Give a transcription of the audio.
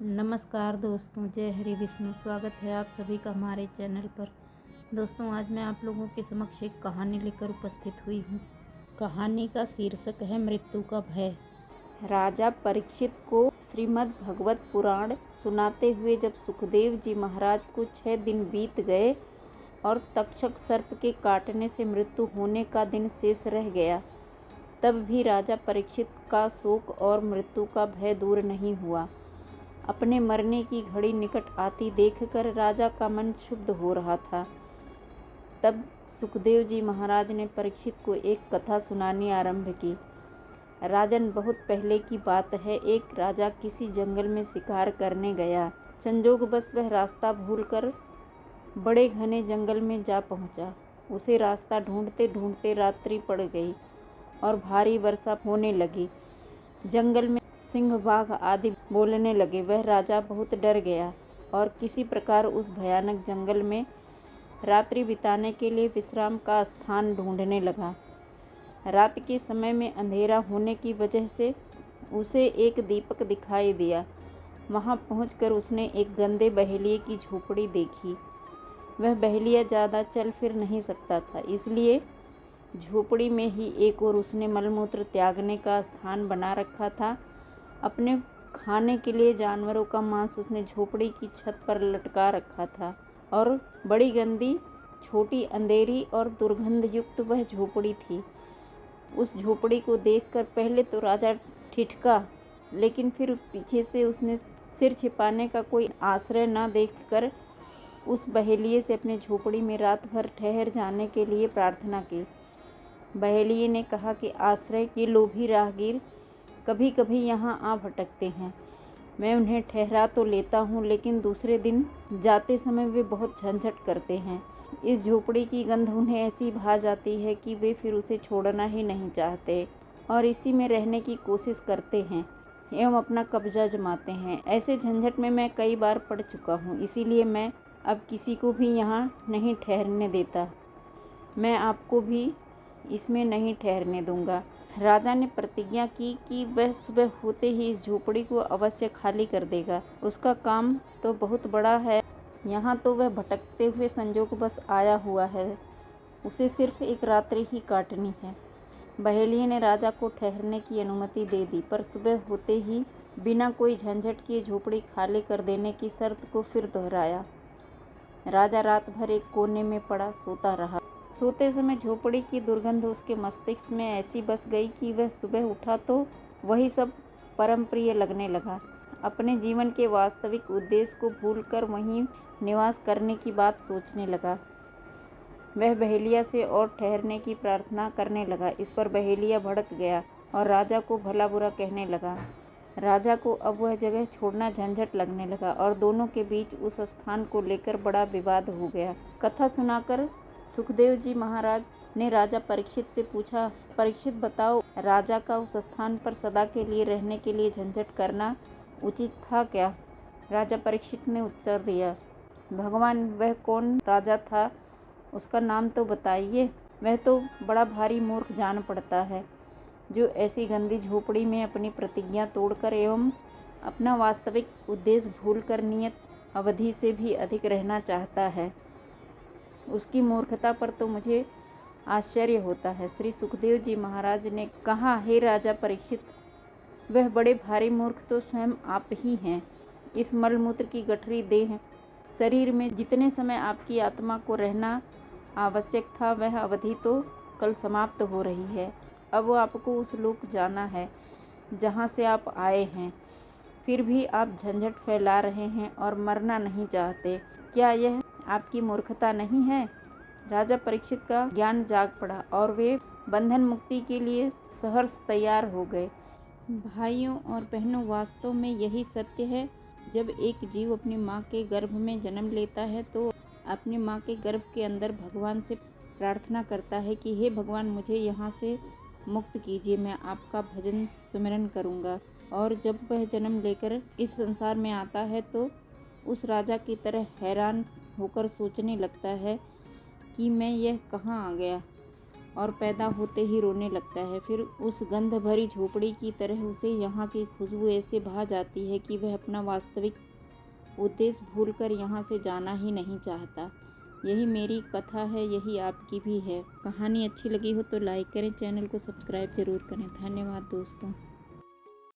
नमस्कार दोस्तों, जय हरि विष्णु। स्वागत है आप सभी का हमारे चैनल पर। दोस्तों, आज मैं आप लोगों के समक्ष एक कहानी लेकर उपस्थित हुई हूँ। कहानी का शीर्षक है मृत्यु का भय। राजा परीक्षित को श्रीमद् भगवत पुराण सुनाते हुए जब सुखदेव जी महाराज को 6 दिन बीत गए और तक्षक सर्प के काटने से मृत्यु होने का दिन शेष रह गया, तब भी राजा परीक्षित का शोक और मृत्यु का भय दूर नहीं हुआ। अपने मरने की घड़ी निकट आती देखकर राजा का मन क्षुब्ध हो रहा था। तब सुखदेव जी महाराज ने परीक्षित को एक कथा सुनानी आरंभ की। राजन, बहुत पहले की बात है, एक राजा किसी जंगल में शिकार करने गया। संजोगवश वह रास्ता भूलकर बड़े घने जंगल में जा पहुंचा। उसे रास्ता ढूंढते ढूंढते रात्रि पड़ गई और भारी वर्षा होने लगी। जंगल में सिंह, बाघ आदि बोलने लगे। वह राजा बहुत डर गया और किसी प्रकार उस भयानक जंगल में रात्रि बिताने के लिए विश्राम का स्थान ढूंढने लगा। रात के समय में अंधेरा होने की वजह से उसे एक दीपक दिखाई दिया। वहां पहुंचकर उसने एक गंदे बहेलिए की झोपड़ी देखी। वह बहेलिया ज़्यादा चल फिर नहीं सकता था, इसलिए झोपड़ी में ही एक और उसने मलमूत्र त्यागने का स्थान बना रखा था। अपने खाने के लिए जानवरों का मांस उसने झोपड़ी की छत पर लटका रखा था और बड़ी गंदी, छोटी, अंधेरी और दुर्गंध युक्त वह झोपड़ी थी। उस झोपड़ी को देखकर पहले तो राजा ठिठका, लेकिन फिर पीछे से उसने सिर छिपाने का कोई आश्रय न देखकर उस बहेलिए से अपनी झोपड़ी में रात भर ठहर जाने के लिए प्रार्थना की। बहेलिए ने कहा कि आश्रय के लोभी राहगीर कभी कभी यहाँ आ भटकते हैं। मैं उन्हें ठहरा तो लेता हूँ, लेकिन दूसरे दिन जाते समय वे बहुत झंझट करते हैं। इस झोपड़ी की गंध उन्हें ऐसी भा जाती है कि वे फिर उसे छोड़ना ही नहीं चाहते और इसी में रहने की कोशिश करते हैं एवं अपना कब्जा जमाते हैं। ऐसे झंझट में मैं कई बार पड़ चुका हूँ, इसीलिए मैं अब किसी को भी यहाँ नहीं ठहरने देता। मैं आपको भी इसमें नहीं ठहरने दूंगा। राजा ने प्रतिज्ञा की कि वह सुबह होते ही इस झोपड़ी को अवश्य खाली कर देगा। उसका काम तो बहुत बड़ा है, यहाँ तो वह भटकते हुए संजोगवश आया हुआ है। उसे सिर्फ एक रात्रि ही काटनी है। बहेलिए ने राजा को ठहरने की अनुमति दे दी, पर सुबह होते ही बिना कोई झंझट किए झोपड़ी खाली कर देने की शर्त को फिर दोहराया। राजा रात भर एक कोने में पड़ा सोता रहा। सोते समय झोपड़ी की दुर्गंध उसके मस्तिष्क में ऐसी बस गई कि वह सुबह उठा तो वही सब परम प्रिय लगने लगा। अपने जीवन के वास्तविक उद्देश्य को भूलकर वहीं निवास करने की बात सोचने लगा। वह बहेलिया से और ठहरने की प्रार्थना करने लगा। इस पर बहेलिया भड़क गया और राजा को भला बुरा कहने लगा। राजा को अब वह जगह छोड़ना झंझट लगने लगा और दोनों के बीच उस स्थान को लेकर बड़ा विवाद हो गया। कथा सुनाकर सुखदेव जी महाराज ने राजा परीक्षित से पूछा, परीक्षित बताओ, राजा का उस स्थान पर सदा के लिए रहने के लिए झंझट करना उचित था क्या? राजा परीक्षित ने उत्तर दिया, भगवान, वह कौन राजा था? उसका नाम तो बताइए। वह तो बड़ा भारी मूर्ख जान पड़ता है, जो ऐसी गंदी झोपड़ी में अपनी प्रतिज्ञा तोड़कर एवं अपना वास्तविक उद्देश्य भूलकर नियत अवधि से भी अधिक रहना चाहता है। उसकी मूर्खता पर तो मुझे आश्चर्य होता है। श्री सुखदेव जी महाराज ने कहा, हे राजा परीक्षित, वह बड़े भारी मूर्ख तो स्वयं आप ही हैं। इस मलमूत्र की गठरी देह शरीर में जितने समय आपकी आत्मा को रहना आवश्यक था, वह अवधि तो कल समाप्त हो रही है। अब आपको उस लोक जाना है जहाँ से आप आए हैं, फिर भी आप झंझट फैला रहे हैं और मरना नहीं चाहते। क्या यह आपकी मूर्खता नहीं है? राजा परीक्षित का ज्ञान जाग पड़ा और वे बंधन मुक्ति के लिए सहर्ष तैयार हो गए। भाइयों और बहनों, वास्तव में यही सत्य है। जब एक जीव अपनी माँ के गर्भ में जन्म लेता है तो अपनी माँ के गर्भ के अंदर भगवान से प्रार्थना करता है कि हे भगवान, मुझे यहाँ से मुक्त कीजिए, मैं आपका भजन सुमिरन करूँगा। और जब वह जन्म लेकर इस संसार में आता है तो उस राजा की तरह हैरान होकर सोचने लगता है कि मैं यह कहाँ आ गया। और पैदा होते ही रोने लगता है। फिर उस गंध भरी झोपड़ी की तरह उसे यहाँ की खुशबू ऐसे भा जाती है कि वह अपना वास्तविक उद्देश्य भूलकर यहाँ से जाना ही नहीं चाहता। यही मेरी कथा है, यही आपकी भी है। कहानी अच्छी लगी हो तो लाइक करें, चैनल को सब्सक्राइब ज़रूर करें। धन्यवाद दोस्तों।